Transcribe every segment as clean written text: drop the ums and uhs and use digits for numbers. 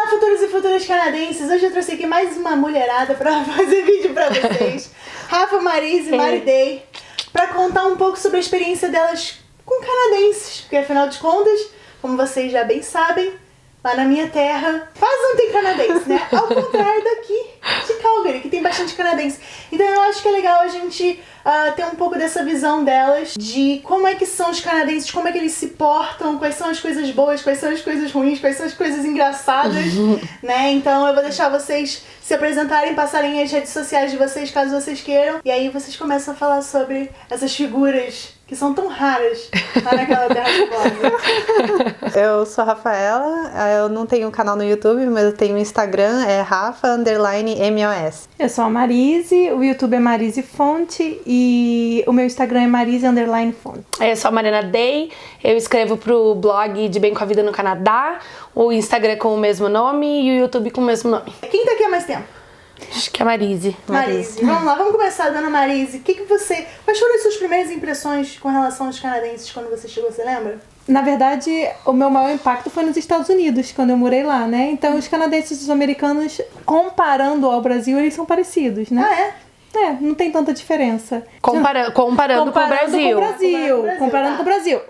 futuros e futuras canadenses, hoje eu trouxe aqui mais uma mulherada pra fazer vídeo pra vocês. Rafa, Marise e Mariday, pra contar um pouco sobre a experiência delas com canadenses. Porque afinal de contas, como vocês já bem sabem, lá na minha terra quase não tem canadense, né? Ao contrário daqui de Calgary, que tem bastante canadense. Então eu acho que é legal a gente ter um pouco dessa visão delas, de como é que são os canadenses, como é que eles se portam, quais são as coisas boas, quais são as coisas ruins, quais são as coisas engraçadas, né? Então eu vou deixar vocês se apresentarem, passarem as redes sociais de vocês, caso vocês queiram. E aí vocês começam a falar sobre essas figuras que são tão raras lá naquela terra famosa. Eu sou a Rafaela, eu não tenho um canal no YouTube, mas eu tenho um Instagram, é Rafa_MOS. Eu sou a Marise, o YouTube é Marise Fonte e o meu Instagram é Marise_Fonte. Eu sou a Mariana Day, eu escrevo pro blog de Bem com a Vida no Canadá, o Instagram com o mesmo nome e o YouTube com o mesmo nome. Quem tá aqui há mais tempo? Acho que é a Marise. Marise. Vamos lá, vamos começar, dona Marise. Quais foram as suas primeiras impressões com relação aos canadenses quando você chegou, você lembra? Na verdade, o meu maior impacto foi nos Estados Unidos, quando eu morei lá, né? Então, os canadenses e os americanos, comparando ao Brasil, eles são parecidos, né? Ah, é? Não tem tanta diferença. Comparando com o Brasil. Comparando com o Brasil.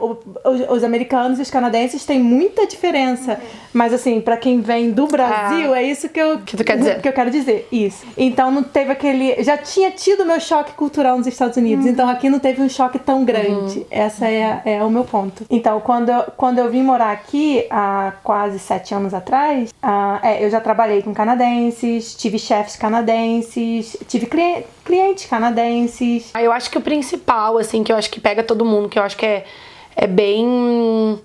Os americanos e os canadenses têm muita diferença. Mas assim, pra quem vem do Brasil, é isso que tu quer dizer? Que eu quero dizer. Isso. Então não teve aquele... Já tinha tido meu choque cultural nos Estados Unidos. Então aqui não teve um choque tão grande. Essa é o meu ponto. Então, quando eu vim morar aqui, há quase 7 anos atrás, eu já trabalhei com canadenses, tive chefes canadenses, tive clientes canadenses. Eu acho que o principal, assim, que eu acho que pega todo mundo, que eu acho que é bem...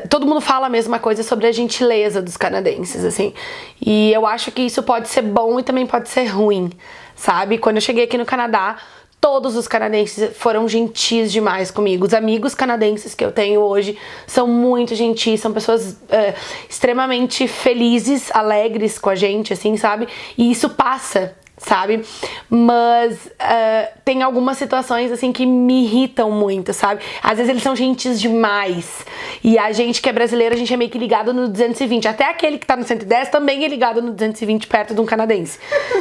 Todo mundo fala a mesma coisa sobre a gentileza dos canadenses, assim. E eu acho que isso pode ser bom e também pode ser ruim, sabe? Quando eu cheguei aqui no Canadá, todos os canadenses foram gentis demais comigo. Os amigos canadenses que eu tenho hoje são muito gentis, são pessoas extremamente felizes, alegres com a gente, assim, sabe? E isso passa, sabe? Mas tem algumas situações, assim, que me irritam muito, sabe? Às vezes eles são gentis demais. E a gente que é brasileiro, a gente é meio que ligado no 220. Até aquele que tá no 110 também é ligado no 220 perto de um canadense,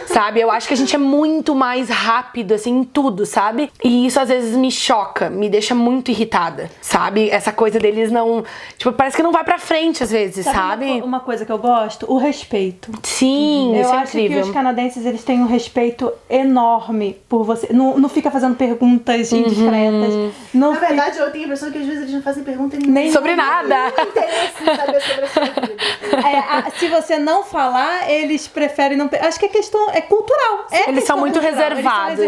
sabe? Eu acho que a gente é muito mais rápido, assim, em tudo, sabe? E isso às vezes me choca, me deixa muito irritada, sabe? Essa coisa deles não... Tipo, parece que não vai pra frente às vezes, sabe? Uma coisa que eu gosto? O respeito. Sim, isso é incrível. Eu acho que os canadenses, eles têm um respeito enorme por você. Não fica fazendo perguntas indiscretas. Na verdade, eu tenho a impressão que às vezes eles não fazem pergunta nem sobre nada. Não interessa em saber sobre a sua vida. Se você não falar, eles preferem não... Acho que a questão é cultural. Eles são muito reservados.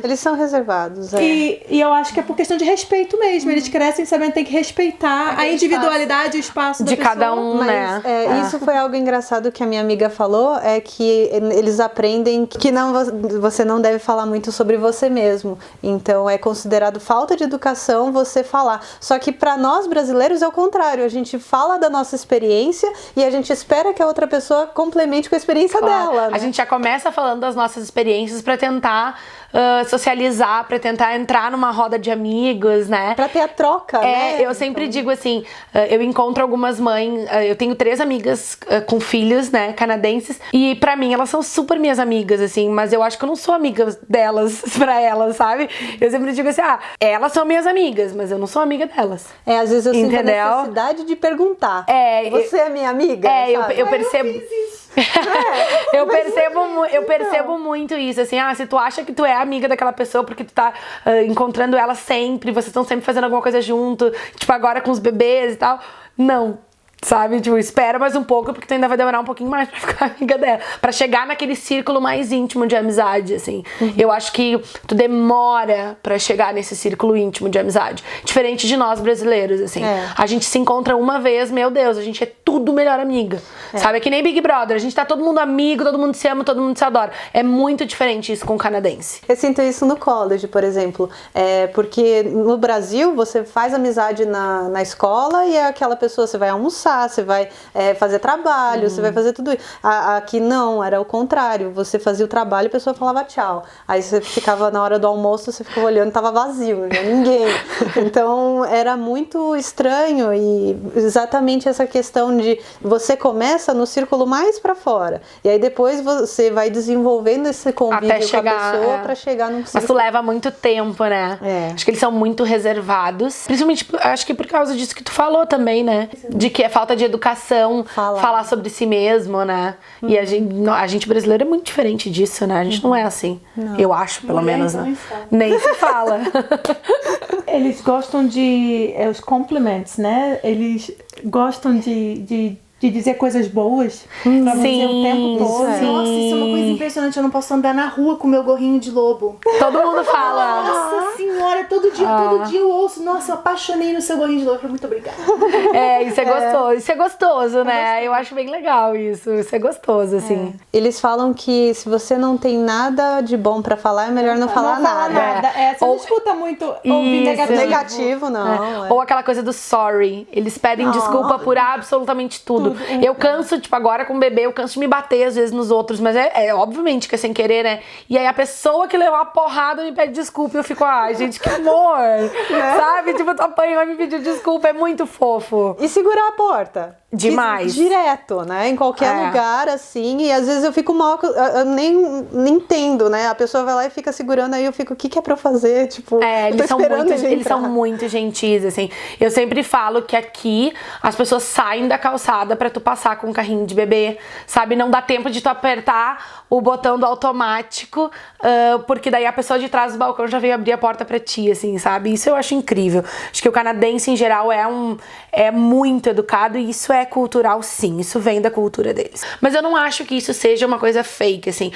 Eles são reservados, E eu acho que é por questão de respeito mesmo. Eles crescem sabendo que tem que respeitar a individualidade, o espaço de da pessoa. cada um, né? Isso foi algo engraçado que a minha amiga falou, é que eles aprendem que você não deve falar muito sobre você mesmo. Então é considerado falta de educação você falar. Só que para nós brasileiros é o contrário. A gente fala da nossa experiência e a gente espera que a outra pessoa complemente com a experiência dela. Né? A gente já começa falando das nossas experiências para tentar socializar, para tentar entrar numa roda de amigos, né? Pra ter a troca, né? Eu sempre digo assim, eu encontro algumas mães, eu tenho 3 amigas com filhos, né, canadenses, e pra mim elas são super minhas amigas, assim, mas eu acho que eu não sou amiga delas pra elas, sabe? Eu sempre digo assim, elas são minhas amigas, mas eu não sou amiga delas. Às vezes eu sinto a necessidade de perguntar. Você é minha amiga? Eu percebo... eu percebo muito isso, assim, se tu acha que tu é amiga daquela pessoa porque tu tá encontrando ela sempre, vocês estão sempre fazendo alguma coisa junto, tipo agora com os bebês e tal, não. Sabe, tipo, espera mais um pouco porque tu ainda vai demorar um pouquinho mais pra ficar amiga dela, pra chegar naquele círculo mais íntimo de amizade, assim. Eu acho que tu demora pra chegar nesse círculo íntimo de amizade, diferente de nós brasileiros, assim. A gente se encontra uma vez, meu Deus, a gente é tudo melhor amiga, sabe? É que nem Big Brother, a gente tá todo mundo amigo, todo mundo se ama, todo mundo se adora. É muito diferente isso com o canadense. Eu sinto isso no college, por exemplo, porque no Brasil você faz amizade na escola e é aquela pessoa, você vai almoçar, estudar, você vai fazer trabalho, você vai fazer tudo isso. Aqui não, era o contrário. Você fazia o trabalho e a pessoa falava tchau. Aí você ficava na hora do almoço, você ficava olhando, tava vazio, não tinha ninguém. Então era muito estranho, e exatamente essa questão de você começa no círculo mais pra fora. E aí depois você vai desenvolvendo esse convívio com a pessoa pra chegar num círculo. Mas tu leva muito tempo, né? Acho que eles são muito reservados. Principalmente, acho que por causa disso que tu falou também, né? De que é falta de educação, falar sobre si mesmo, né? E a gente brasileiro é muito diferente disso, né? A gente não é assim. Não. Eu acho, pelo menos, né? Nem se fala. Eles gostam de os compliments, né? Eles gostam de dizer coisas boas pra você o tempo todo. Nossa, isso é uma coisa impressionante. Eu não posso andar na rua com o meu gorrinho de lobo. Todo mundo fala. Nossa senhora, todo dia eu ouço. Nossa, eu apaixonei no seu gorrinho de lobo. Muito obrigada. Isso é gostoso. Isso é gostoso, né? Eu acho bem legal isso. Isso é gostoso, assim. Eles falam que se você não tem nada de bom pra falar, é melhor não falar nada. Você não escuta muito ouvir negativo. não. Ou aquela coisa do sorry. Eles pedem desculpa por absolutamente tudo. Eu canso, tipo, agora com o bebê, eu canso de me bater às vezes nos outros, mas obviamente que é sem querer, né? E aí a pessoa que levou a porrada me pede desculpa e eu fico, ai, gente, que amor! Sabe? Tipo, tu apanhou e me pediu desculpa, é muito fofo. E segurar a porta. Demais. Direto, né? Em qualquer lugar, assim. E às vezes eu fico mal, eu nem entendo, né? A pessoa vai lá e fica segurando, aí eu fico, o que é pra eu fazer? Tipo, eles são muito gentis, assim. Eu sempre falo que aqui as pessoas saem da calçada pra tu passar com um carrinho de bebê, sabe? Não dá tempo de tu apertar o botão do automático, porque daí a pessoa de trás do balcão já veio abrir a porta pra ti, assim, sabe? Isso eu acho incrível. Acho que o canadense, em geral, é muito educado, e isso é cultural, sim. Isso vem da cultura deles. Mas eu não acho que isso seja uma coisa fake, assim.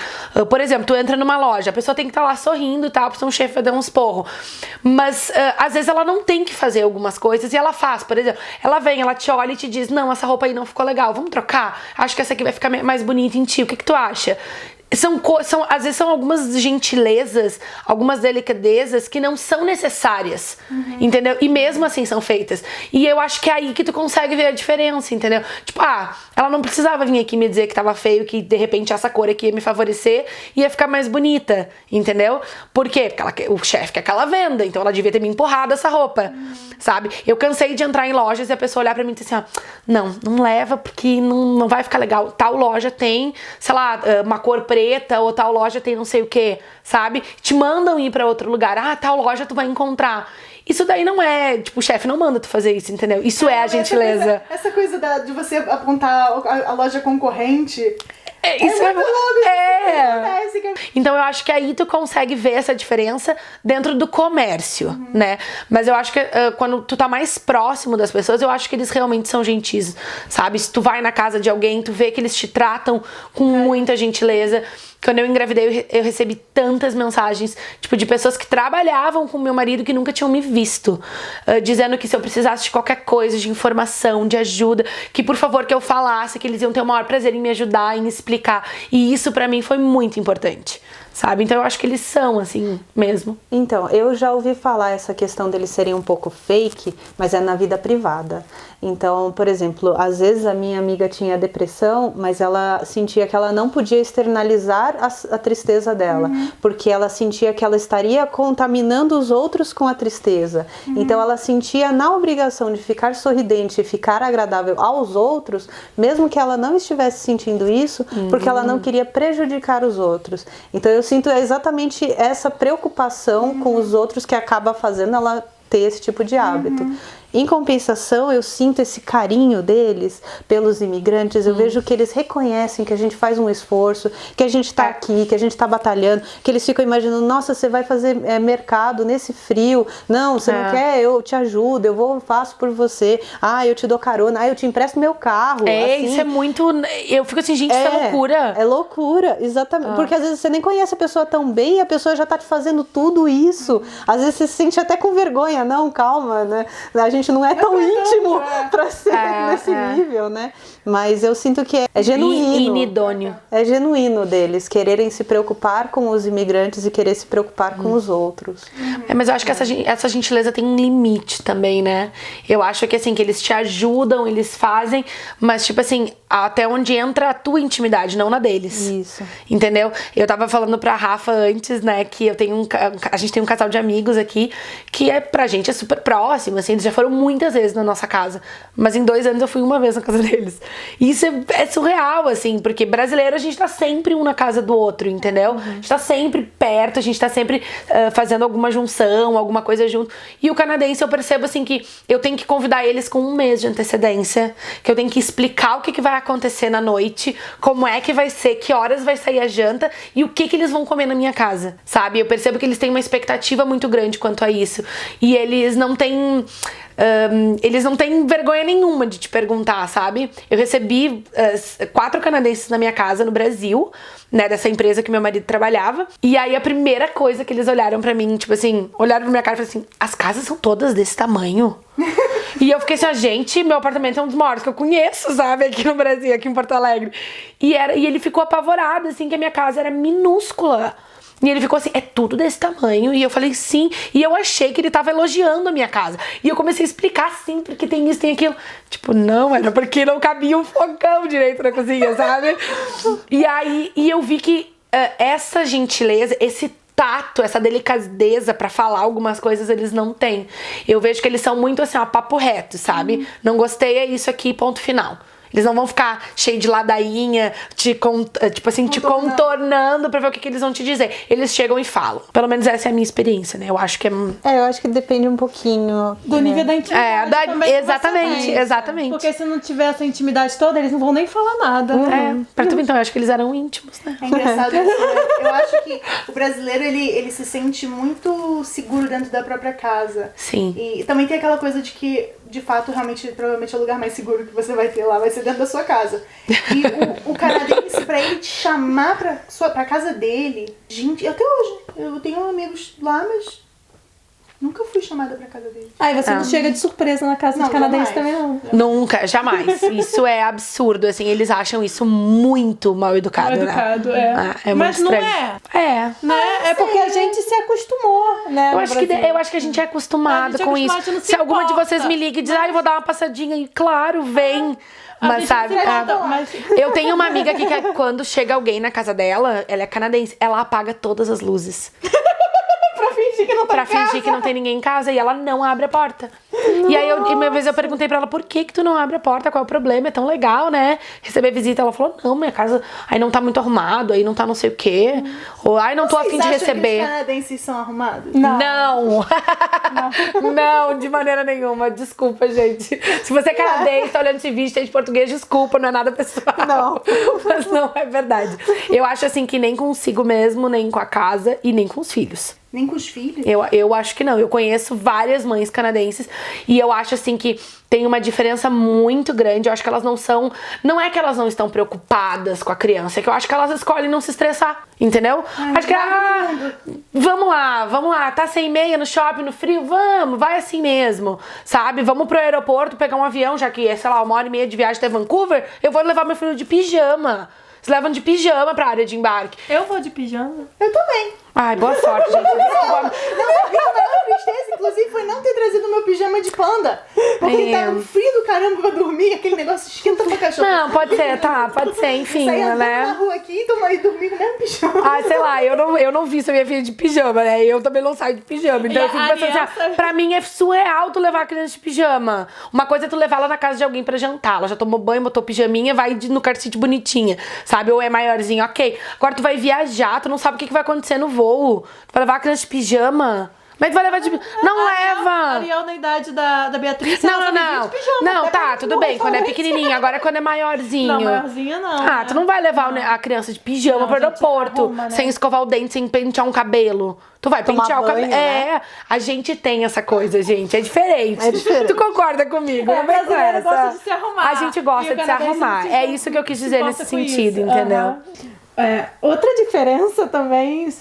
Por exemplo, tu entra numa loja, a pessoa tem que estar lá sorrindo e tal, porque o chefe vai dar uns porros. Mas, às vezes, ela não tem que fazer algumas coisas e ela faz. Por exemplo, ela vem, ela te olha e te diz, não, essa roupa aí não ficou legal, vamos trocar? Acho que essa aqui vai ficar mais bonita em ti. O que tu acha? Às vezes são algumas gentilezas, algumas delicadezas que não são necessárias, entendeu? E mesmo assim são feitas. E eu acho que é aí que tu consegue ver a diferença, entendeu? Tipo, ela não precisava vir aqui me dizer que tava feio, que de repente essa cor aqui ia me favorecer e ia ficar mais bonita, entendeu? Por quê? Porque o chefe quer que ela venda, então ela devia ter me empurrado essa roupa, sabe? Eu cansei de entrar em lojas e a pessoa olhar pra mim e dizer assim, não leva porque não vai ficar legal. Tal loja tem, sei lá, uma cor preta, ou tal loja tem não sei o que, sabe? Te mandam ir pra outro lugar. Tal loja tu vai encontrar. Isso daí não é, tipo, o chefe não manda tu fazer isso, entendeu? Isso é a gentileza. Essa coisa de você apontar a loja concorrente... Isso é muito louco. Então eu acho que aí tu consegue ver essa diferença dentro do comércio, né? Mas eu acho que quando tu tá mais próximo das pessoas, eu acho que eles realmente são gentis, sabe? Se tu vai na casa de alguém, tu vê que eles te tratam com muita gentileza. Quando eu engravidei, eu recebi tantas mensagens, tipo, de pessoas que trabalhavam com meu marido que nunca tinham me visto, dizendo que se eu precisasse de qualquer coisa, de informação, de ajuda, que por favor que eu falasse, que eles iam ter o maior prazer em me ajudar, em explicar. E isso pra mim foi muito importante, sabe? Então eu acho que eles são assim mesmo. Então, eu já ouvi falar essa questão deles serem um pouco fake, mas é na vida privada. Então, por exemplo, às vezes a minha amiga tinha depressão, mas ela sentia que ela não podia externalizar a tristeza dela, porque ela sentia que ela estaria contaminando os outros com a tristeza. Então ela sentia na obrigação de ficar sorridente e ficar agradável aos outros, mesmo que ela não estivesse sentindo isso, porque ela não queria prejudicar os outros. Então eu sinto exatamente essa preocupação com os outros que acaba fazendo ela ter esse tipo de hábito. Em compensação, eu sinto esse carinho deles pelos imigrantes, eu vejo que eles reconhecem que a gente faz um esforço, que a gente tá aqui, que a gente tá batalhando, que eles ficam imaginando, nossa, você vai fazer mercado nesse frio, não, você não quer, eu te ajudo, eu faço por você, eu te dou carona, eu te empresto meu carro. Assim. Isso é muito, eu fico assim, gente, isso é loucura. É loucura, exatamente, porque às vezes você nem conhece a pessoa tão bem e a pessoa já tá te fazendo tudo isso, às vezes você se sente até com vergonha, não, calma, né, a gente não é tão íntimo pra ser nesse nível, né? Mas eu sinto que é genuíno. Inidôneo. É genuíno deles quererem se preocupar com os imigrantes e querer se preocupar com os outros. Mas eu acho que essa gentileza tem um limite também, né? Eu acho que assim, que eles te ajudam, eles fazem, mas tipo assim, até onde entra a tua intimidade, não na deles. Isso. Entendeu? Eu tava falando pra Rafa antes, né, que a gente tem um casal de amigos aqui que pra gente é super próximo, assim, eles já foram muitas vezes na nossa casa, mas em 2 anos eu fui uma vez na casa deles. E isso é surreal, assim, porque brasileiro a gente tá sempre um na casa do outro, entendeu? A gente tá sempre perto, a gente tá sempre fazendo alguma junção, alguma coisa junto. E o canadense eu percebo, assim, que eu tenho que convidar eles com 1 mês de antecedência, que eu tenho que explicar o que vai acontecer na noite, como é que vai ser, que horas vai sair a janta e o que eles vão comer na minha casa, sabe? Eu percebo que eles têm uma expectativa muito grande quanto a isso. E eles não têm vergonha nenhuma de te perguntar, sabe? Eu recebi 4 canadenses na minha casa no Brasil, né, dessa empresa que meu marido trabalhava. E aí a primeira coisa que eles olharam pra mim, tipo assim, olharam pra minha cara e falaram assim: as casas são todas desse tamanho? E eu fiquei assim, gente, meu apartamento é um dos maiores que eu conheço, sabe? Aqui no Brasil, aqui em Porto Alegre. E ele ficou apavorado, assim, que a minha casa era minúscula. E ele ficou assim, é tudo desse tamanho? E eu falei, sim. E eu achei que ele tava elogiando a minha casa. E eu comecei a explicar, sim, porque tem isso, tem aquilo. Tipo, não, era porque não cabia um fogão direito na cozinha, sabe? E aí, eu vi que essa gentileza, esse tato, essa delicadeza pra falar algumas coisas eles não têm. Eu vejo que eles são muito assim, ó, papo reto, sabe? Não gostei, é isso aqui, ponto final. Eles não vão ficar cheio de ladainha, tipo assim, te contornando pra ver o que eles vão te dizer. Eles chegam e falam. Pelo menos essa é a minha experiência, né? Eu acho que eu acho que depende um pouquinho do nível da intimidade. Exatamente. Porque se não tiver essa intimidade toda, eles não vão nem falar nada. Pra tu ver, então, eu acho que eles eram íntimos, né? É engraçado isso, né? Eu acho que o brasileiro, ele se sente muito seguro dentro da própria casa. Sim. E também tem aquela coisa de que, de fato, realmente, provavelmente é o lugar mais seguro que você vai ter lá, vai ser dentro da sua casa. E o canadense, pra ele te chamar pra casa dele, gente, até hoje, eu tenho amigos lá, mas nunca fui chamada pra casa dele. Aí você não chega de surpresa na casa de canadense também, não? Nunca, jamais. Isso é absurdo, assim, eles acham isso muito mal educado, Mal educado, né? É mas muito não estranho. Né? É porque a gente se acostumou, né? Eu acho que a gente é acostumado com isso. Se alguma de vocês me liga e diz, eu vou dar uma passadinha, e claro, vem. Mas sabe, eu tenho uma amiga aqui que quando chega alguém na casa dela, ela é canadense, ela apaga todas as luzes. Pra fingir que não tem ninguém em casa, e ela não abre a porta. Nossa. E aí, uma vez eu perguntei pra ela, por que tu não abre a porta? Qual é o problema? É tão legal, né? Receber visita. Ela falou, não, minha casa aí não tá muito arrumado, aí não tá não sei o quê. Ou, ai, não tô a fim de receber. Que os canadenses são arrumados? Não. Não, de maneira nenhuma. Desculpa, gente. Se você é canadense, tá olhando esse vídeo, tem de português, desculpa, não é nada pessoal. Não. Mas não é verdade. Eu acho assim que nem consigo mesmo, nem com a casa e nem com os filhos. Nem com os filhos? Eu acho que não. Eu conheço várias mães canadenses e eu acho assim que tem uma diferença muito grande. Eu acho que elas não são... Não é que elas não estão preocupadas com a criança, é que eu acho que elas escolhem não se estressar, entendeu? Acho que, vamos lá, tá sem meia no shopping, no frio? Vamos, vai assim mesmo, sabe? Vamos pro aeroporto pegar um avião, já que é, sei lá, 1h30 de viagem até Vancouver, eu vou levar meu filho de pijama. Eles levam de pijama pra área de embarque. Eu vou de pijama. Eu também. Ai, boa sorte, gente. Não, a maior tristeza, inclusive, foi não ter trazido meu pijama de panda. Porque ele tava frio do caramba pra dormir, aquele negócio esquenta pra cachorro. Não, pode ser, enfim, né? né? Na rua aqui e dormir com o mesmo pijama. Ah, sei lá, eu não vi minha filha de pijama, né? Eu também não saio de pijama. Então eu fico pensando assim, pra mim é surreal tu levar a criança de pijama. Uma coisa é tu levar ela na casa de alguém pra jantar. Ela já tomou banho, botou pijaminha, vai no car seat bonitinha, sabe? Ou é maiorzinho, ok. Agora tu vai viajar, tu não sabe o que vai acontecer no voo. Tu vai levar a criança de pijama? Mas tu vai levar de... Não leva! A Ariel, na idade da Beatriz, não. de pijama. Não, tá, tudo bem, quando é pequenininha. Agora quando é maiorzinho. Não, maiorzinha não. Ah, tu não vai levar a criança de pijama pro aeroporto, arruma, né? Sem escovar o dente, sem pentear um cabelo. Tu vai pentear o cabelo. Né? A gente tem essa coisa, gente. É diferente. Tu concorda comigo? O brasileiro gosta de se arrumar. A gente gosta de se arrumar. É isso que eu quis dizer nesse sentido, entendeu? Outra diferença também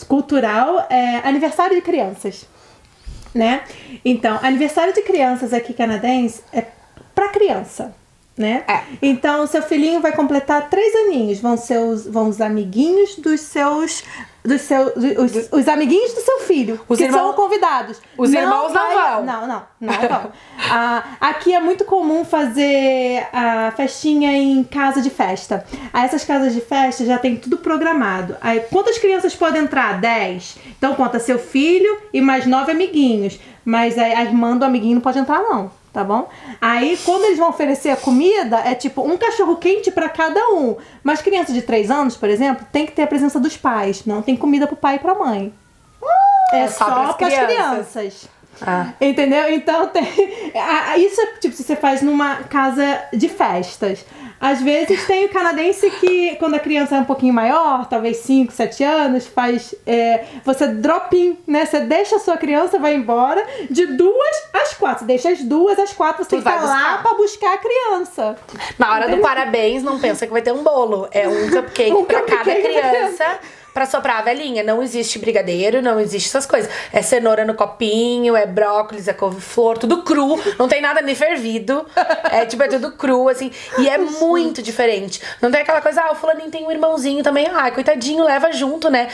cultural é aniversário de crianças. né? Então, aniversário de crianças aqui canadense é pra criança, né? Então, seu filhinho vai completar 3 aninhos. Vão os amiguinhos os amiguinhos do seu filho, são convidados. Os irmãos não vão. Não vão. Aqui é muito comum fazer a festinha em casa de festa. Aí essas casas de festa já tem tudo programado. Aí quantas crianças podem entrar? 10. Então conta seu filho e mais 9 amiguinhos. Mas a irmã do amiguinho não pode entrar não. Tá bom? Aí, quando eles vão oferecer a comida, é tipo um cachorro quente pra cada um. Mas criança de 3 anos, por exemplo, tem que ter a presença dos pais. Não tem comida pro pai e pra mãe. É só pras crianças. Entendeu? Então, isso é tipo, se você faz numa casa de festas. Às vezes tem o canadense que, quando a criança é um pouquinho maior, talvez 5, 7 anos, faz você drop-in, né? Você deixa a sua criança, vai embora, de 2 às 4. Você deixa as 2 às 4, você tem que estar lá pra buscar a criança. Na hora do parabéns, não pensa que vai ter um bolo. É um cupcake pra cada criança. Pra soprar a velhinha. Não existe brigadeiro, não existe essas coisas. É cenoura no copinho, é brócolis, é couve-flor, tudo cru. Não tem nada nem fervido. É tudo cru, assim. E é muito diferente. Não tem aquela coisa, o fulaninho tem um irmãozinho também. Coitadinho, leva junto, né?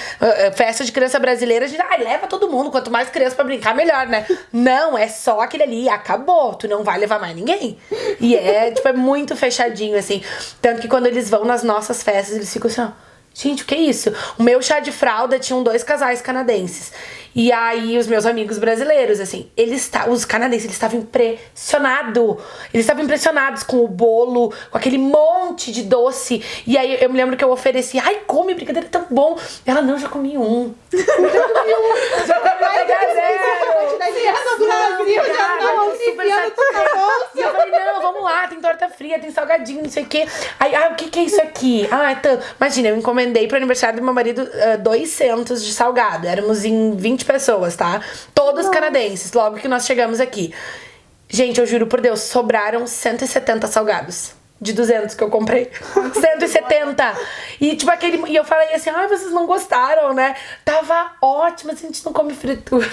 Festa de criança brasileira, a gente, leva todo mundo. Quanto mais criança pra brincar, melhor, né? Não, é só aquele ali, acabou. Tu não vai levar mais ninguém. E é muito fechadinho, assim. Tanto que quando eles vão nas nossas festas, eles ficam assim, gente, o que é isso? O meu chá de fralda tinham 2 casais canadenses. E aí, os meus amigos brasileiros, assim, os canadenses, eles estavam impressionados. Eles estavam impressionados com o bolo, com aquele monte de doce. E aí, eu me lembro que eu ofereci, come, brincadeira, é tão bom. Ela, não, já comi um. Já comi um. Já comi E eu falei, não, vamos lá, tem torta fria, tem salgadinho, não sei o quê. Aí, o que é isso aqui? Imagina, eu encomendei pro aniversário do meu marido 200 de salgado. Éramos em 20 pessoas, tá? Todos canadenses, logo que nós chegamos aqui. Gente, eu juro por Deus, sobraram 170 salgados. De 200 que eu comprei. 170. E e eu falei assim, vocês não gostaram, né? Tava ótimo, assim, a gente não come fritura.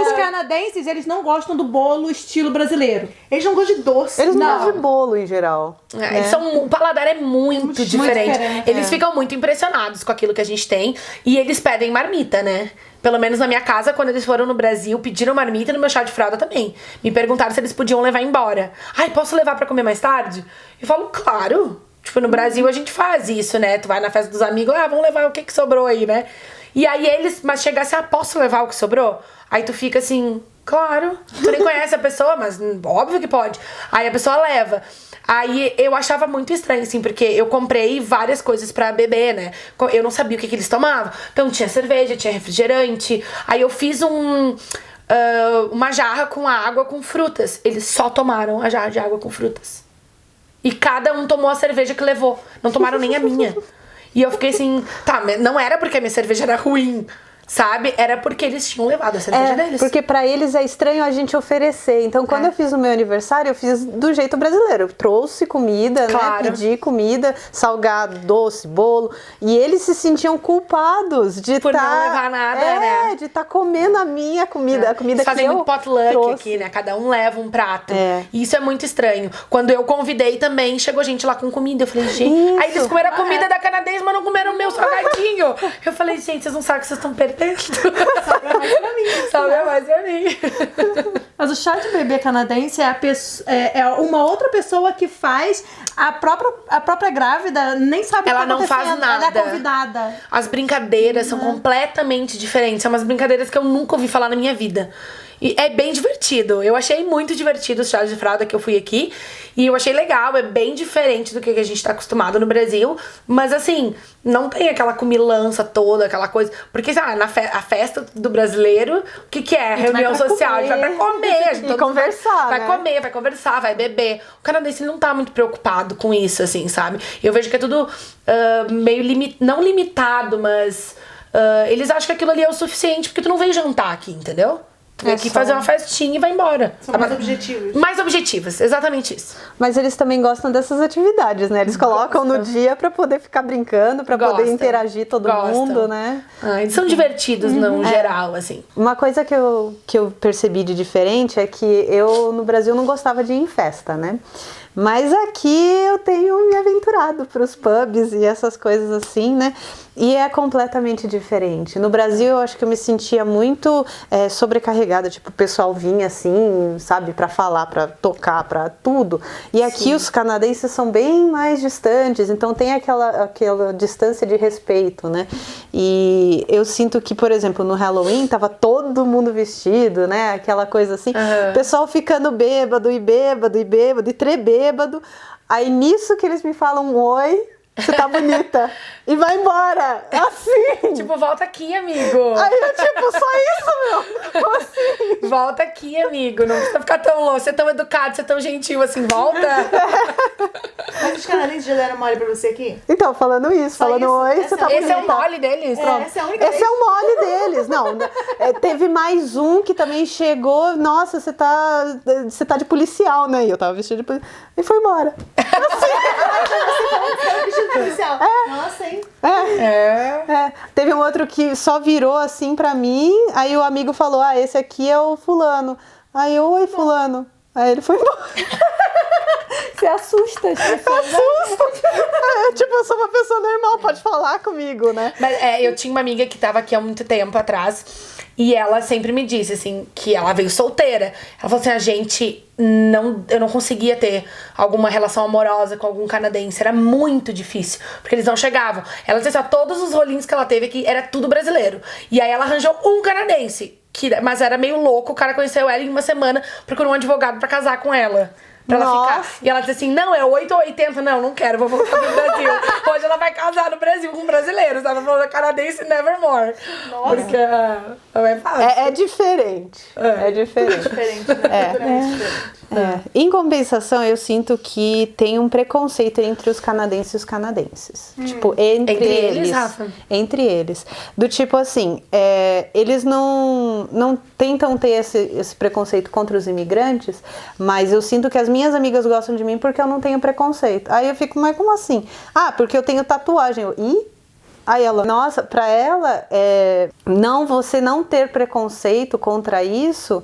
Os canadenses, eles não gostam do bolo estilo brasileiro. Eles não gostam de doce. Eles não gostam de bolo, em geral. O paladar é muito diferente. Eles ficam muito impressionados com aquilo que a gente tem. E eles pedem marmita, né? Pelo menos na minha casa, quando eles foram no Brasil, pediram marmita, e no meu chá de fralda também. Me perguntaram se eles podiam levar embora. Posso levar pra comer mais tarde? Eu falo, claro. No Brasil a gente faz isso, né? Tu vai na festa dos amigos, vamos levar o que sobrou aí, né? E aí mas chegasse, posso levar o que sobrou? Aí tu fica assim, claro, tu nem conhece a pessoa, mas óbvio que pode. Aí a pessoa leva. Aí eu achava muito estranho, assim, porque eu comprei várias coisas pra beber, né? Eu não sabia o que eles tomavam. Então tinha cerveja, tinha refrigerante. Aí eu fiz uma jarra com água com frutas. Eles só tomaram a jarra de água com frutas. E cada um tomou a cerveja que levou. Não tomaram nem a minha. E eu fiquei assim, não era porque a minha cerveja era ruim, sabe? Era porque eles tinham levado a cerveja deles. Porque pra eles é estranho a gente oferecer. Então, quando eu fiz o meu aniversário, eu fiz do jeito brasileiro. Eu trouxe comida, né? Pedi comida, salgado, doce, bolo. E eles se sentiam culpados de por não levar nada, né? De estar comendo a minha comida, a comida que eu trouxe. Fazem muito potluck aqui, né? Cada um leva um prato. E isso é muito estranho. Quando eu convidei também, chegou gente lá com comida. Eu falei, gente... Aí eles comeram a comida da canadense, mas não comeram o meu salgadinho. Eu falei, gente, vocês não sabem que vocês estão perdendo. Sobra mais pra mim. Sobra mais pra mim. Mas o chá de bebê canadense é uma outra pessoa que faz, a própria grávida nem sabe o que ela tá não faz nada. Ela é convidada. As brincadeiras são completamente diferentes. São umas brincadeiras que eu nunca ouvi falar na minha vida. E é bem divertido. Eu achei muito divertido os chás de fralda que eu fui aqui. E eu achei legal. É bem diferente do que a gente tá acostumado no Brasil. Mas assim, não tem aquela comilança toda, aquela coisa. Porque a festa do brasileiro, o que é? Reunião social. A gente vai pra comer. A gente conversar, vai comer, vai conversar, vai beber. O canadense não tá muito preocupado com isso, assim, sabe? Eu vejo que é tudo meio não limitado, mas eles acham que aquilo ali é o suficiente porque tu não veio jantar aqui, entendeu? Vem aqui fazer uma festinha e vai embora. São mais objetivos. Mais objetivas, exatamente isso. Mas eles também gostam dessas atividades, né? Eles colocam no dia pra poder ficar brincando, pra poder interagir todo mundo, né? Eles são divertidos no geral, assim. Uma coisa que eu percebi de diferente é que eu, no Brasil, não gostava de ir em festa, né? Mas aqui eu tenho me aventurado pros pubs e essas coisas assim, né? E é completamente diferente. No Brasil, eu acho que eu me sentia muito sobrecarregada. Tipo, o pessoal vinha assim, sabe? Pra falar, pra tocar, pra tudo. E aqui os canadenses são bem mais distantes. Então tem aquela distância de respeito, né? E eu sinto que, por exemplo, no Halloween tava todo mundo vestido, né? Aquela coisa assim. O pessoal ficando bêbado e bêbado e bêbado e trebêbado. Aí nisso que eles me falam oi... Você tá bonita. E vai embora. Assim. Tipo, volta aqui, amigo. Aí eu, tipo, só isso, meu. Como assim? Volta aqui, amigo. Não precisa ficar tão louco. Você é tão educado, você é tão gentil assim. Volta. Mas os canadenses já deram mole pra você aqui? Então, falando isso, falando isso? oi, você tá bonita. Esse é o mole deles? Essa é a única Esse é o mole deles. Não, teve mais um que também chegou. Nossa, você tá de policial, né? E eu tava vestida de policial. E foi embora. policial. Nossa, hein? Teve um outro que só virou assim pra mim, aí o amigo falou, esse aqui é o fulano. Aí eu, oi, fulano. Aí ele foi embora. Você assusta as pessoas. Assusta. Tipo, eu sou uma pessoa normal, pode falar comigo, né? Mas eu tinha uma amiga que tava aqui há muito tempo atrás e ela sempre me disse, assim, que ela veio solteira. Ela falou assim, eu não conseguia ter alguma relação amorosa com algum canadense, era muito difícil, porque eles não chegavam. Ela disse assim, todos os rolinhos que ela teve aqui era tudo brasileiro. E aí ela arranjou um canadense, mas era meio louco, o cara conheceu ela em uma semana, procurou um advogado pra casar com ela. Pra ela ficar. E ela disse assim, não, é 8 ou 80. Não quero, vou voltar pro Brasil. Hoje ela vai casar no Brasil com brasileiros. Ela falou canadense nevermore. Nossa. Porque não é fácil. É diferente. É diferente. Diferente, né? Diferente. Em compensação, eu sinto que tem um preconceito entre os canadenses e os canadenses. Tipo, entre eles. Rafa? Entre eles. Do tipo assim, eles não tentam ter esse preconceito contra os imigrantes, mas eu sinto que as minhas amigas gostam de mim porque eu não tenho preconceito. Aí eu fico, mas como assim? Porque eu tenho tatuagem. Aí ela, nossa, pra ela, você não ter preconceito contra isso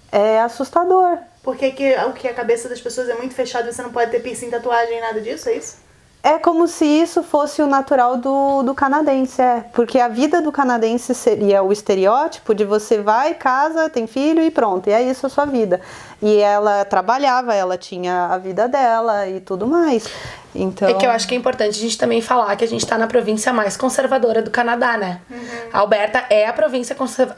é assustador. Porque a cabeça das pessoas é muito fechada, você não pode ter piercing, tatuagem, nada disso, é isso? É como se isso fosse o natural do canadense, porque a vida do canadense seria o estereótipo de você vai, casa, tem filho e pronto, e é isso a sua vida. E ela trabalhava, ela tinha a vida dela e tudo mais. Então... É que eu acho que é importante a gente também falar que a gente tá na província mais conservadora do Canadá, né? A Alberta é a província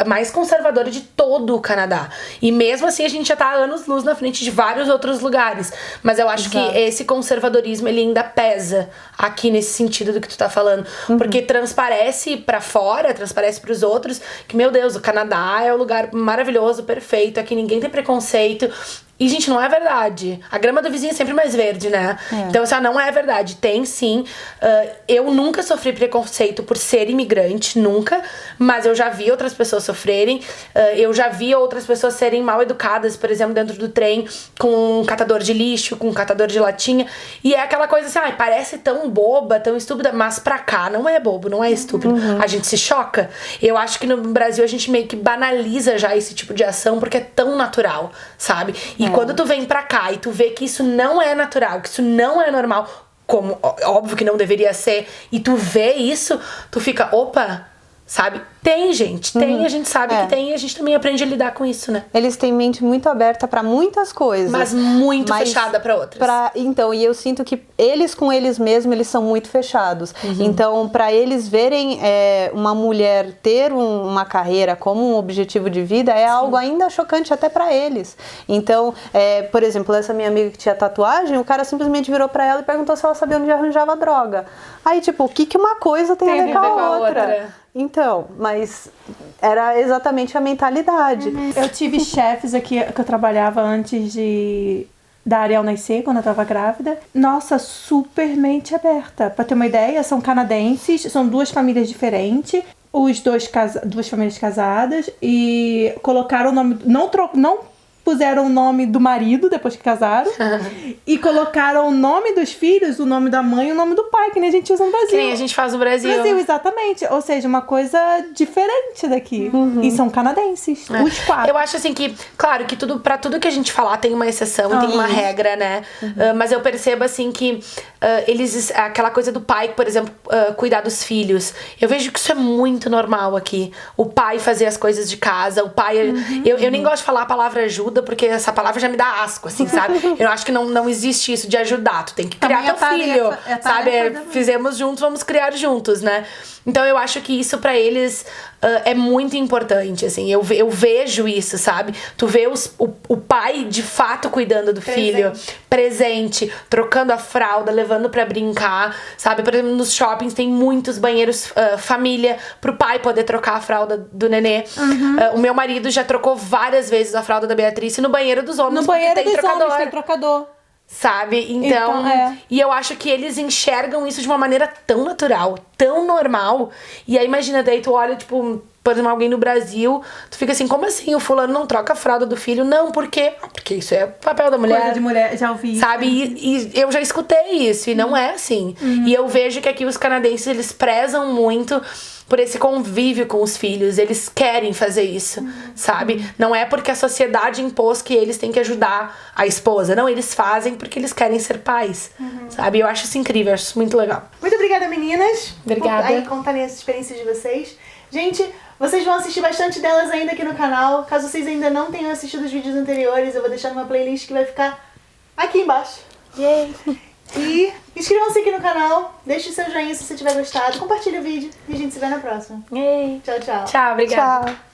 mais conservadora de todo o Canadá. E mesmo assim a gente já tá anos-luz na frente de vários outros lugares. Mas eu acho que esse conservadorismo, ele ainda pesa aqui nesse sentido do que tu tá falando. Porque transparece pra fora, transparece pros outros que, meu Deus, o Canadá é um lugar maravilhoso, perfeito, aqui ninguém tem preconceito. E, gente, não é verdade. A grama do vizinho é sempre mais verde, né? Então, isso não é verdade. Tem, sim. Eu nunca sofri preconceito por ser imigrante, nunca. Mas eu já vi outras pessoas sofrerem. Eu já vi outras pessoas serem mal educadas, por exemplo, dentro do trem, com um catador de lixo, com um catador de latinha. E é aquela coisa assim, parece tão boba, tão estúpida, mas pra cá não é bobo, não é estúpido. A gente se choca. Eu acho que no Brasil a gente meio que banaliza já esse tipo de ação, porque é tão natural, sabe? E quando tu vem pra cá e tu vê que isso não é natural, que isso não é normal, como óbvio que não deveria ser, e tu vê isso, tu fica, opa, sabe? Tem, gente, tem, a gente sabe que tem, e a gente também aprende a lidar com isso, né? Eles têm mente muito aberta pra muitas coisas. Mas muito fechada pra outras. Então, e eu sinto que eles com eles mesmos, eles são muito fechados. Então, pra eles verem uma mulher ter uma carreira como um objetivo de vida, é algo ainda chocante até pra eles. Então, por exemplo, essa minha amiga que tinha tatuagem, o cara simplesmente virou pra ela e perguntou se ela sabia onde arranjava droga. Aí, tipo, o que uma coisa tem a ver com a outra? Então, mas era exatamente a mentalidade. Eu tive chefes aqui que eu trabalhava antes da Ariel nascer, quando eu tava grávida. Nossa, super mente aberta. Pra ter uma ideia, são canadenses, são duas famílias diferentes. duas famílias casadas e colocaram o nome... Não puseram o nome do marido depois que casaram e colocaram o nome dos filhos, o nome da mãe e o nome do pai, que nem a gente usa no Brasil. Que nem a gente faz no Brasil. Exatamente. Ou seja, uma coisa diferente daqui. E são canadenses, os 4. Eu acho assim que, claro, que pra tudo que a gente falar tem uma exceção, tem uma regra, né? Mas eu percebo assim que aquela coisa do pai, por exemplo, cuidar dos filhos. Eu vejo que isso é muito normal aqui. O pai fazer as coisas de casa, o pai... Eu nem gosto de falar a palavra ajuda, porque essa palavra já me dá asco, assim, sabe? Eu acho que não existe isso de ajudar. Tu tem que criar teu filho, sabe? Fizemos juntos, vamos criar juntos, né? Então eu acho que isso pra eles é muito importante, assim. Eu vejo isso, sabe? Tu vê o pai de fato cuidando do filho, presente, trocando a fralda, levando pra brincar, sabe? Por exemplo, nos shoppings tem muitos banheiros família pro pai poder trocar a fralda do nenê. O meu marido já trocou várias vezes a fralda da Beatriz no banheiro dos homens, porque tem trocador. Sabe? Então e eu acho que eles enxergam isso de uma maneira tão natural, tão normal. E aí imagina, daí tu olha, tipo, por exemplo, alguém no Brasil, tu fica assim, como assim o fulano não troca a fralda do filho? Não, por quê? Porque isso é papel da mulher. Coisa de mulher, já ouvi isso. Sabe? E eu já escutei isso, e não é assim. E eu vejo que aqui os canadenses, eles prezam muito por esse convívio com os filhos. Eles querem fazer isso, sabe? Não é porque a sociedade impôs que eles têm que ajudar a esposa. Não, eles fazem porque eles querem ser pais, sabe? Eu acho isso incrível, eu acho isso muito legal. Muito obrigada, meninas. Obrigada. Por aí contarem as experiências de vocês. Gente, vocês vão assistir bastante delas ainda aqui no canal. Caso vocês ainda não tenham assistido os vídeos anteriores, eu vou deixar numa playlist que vai ficar aqui embaixo. Yay! E inscrevam-se aqui no canal, deixe o seu joinha se você tiver gostado, compartilhe o vídeo e a gente se vê na próxima. Yay! Tchau, tchau. Tchau, obrigada. Tchau.